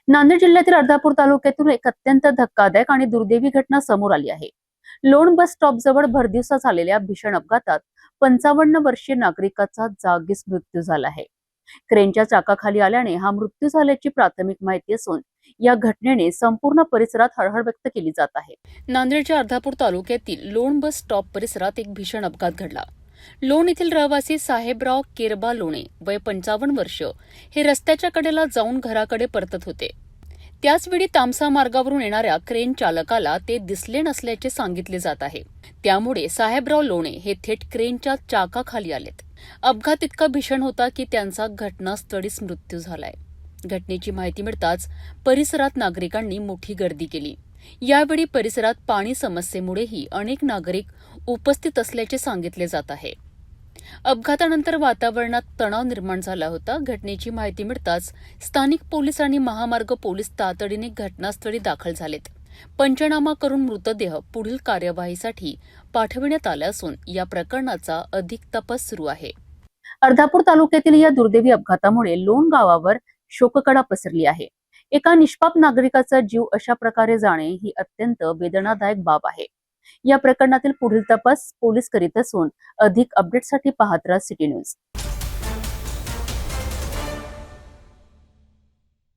नांदेड जिल्ह्यातील अर्धापूर तालुक्यातून एक अत्यंत धक्कादायक आणि दुर्दैवी घटना समोर आली आहे। लोण बस स्टॉप जवळ भरदिवसा झालेल्या भीषण अपघातात 55 वर्षीय नागरिकाचा जागीच मृत्यू झाला आहे। क्रेनच्या चाकाखाली आल्याने हा मृत्यू झाल्याची प्राथमिक माहिती असून या घटनेने संपूर्ण परिसरात हळहळ व्यक्त केली जात आहे। नांदेडच्या अर्धापूर तालुक्यातील लोण बस स्टॉप परिसरात एक भीषण अपघात घडला। लोण येथील रहिवासी साहेबराव केरबा लोणे वय 55 वर्ष हे रस्त्याच्या कडेला जाऊन घराकडे परतत होते। त्याचवेळी तामसा मार्गावरून येणाऱ्या क्रेन चालकाला ते दिसले नसल्याचे सांगितले जात आहे। त्यामुळे साहेबराव लोणे हे थेट क्रेनच्या चाकाखाली आलेत। अपघात इतका भीषण होता की त्यांचा घटनास्थळीच मृत्यू झालाय। घटनेची माहिती मिळताच परिसरात नागरिकांनी मोठी गर्दी केली। यावेळी परिसरात पाणी समस्येमुळेही अनेक नागरिक उपस्थित असल्याचे सांगितले जात आहे। अपघातानंतर वातावरणात तणाव निर्माण झाला होता। घटनेची माहिती मिळताच स्थानिक पोलीस आणि महामार्ग पोलीस तातडीने घटनास्थळी दाखल झालेत। पंचनामा करून मृतदेह पुढील कार्यवाहीसाठी पाठविण्यात आला असून या प्रकरणाचा अधिक तपास सुरू आहे। अर्धापूर तालुक्यातील या दुर्दैवी अपघातामुळे लोण गावावर शोककळा पसरली आहे। एका निष्पाप नागरिकाचा जीव अशा प्रकारे जाणे ही अत्यंत वेदनादायक बाब आहे। या प्रकरणातील पुढील तपास पोलीस करीत असून अधिक अपडेटसाठी पाहत राहा सिटी न्यूज।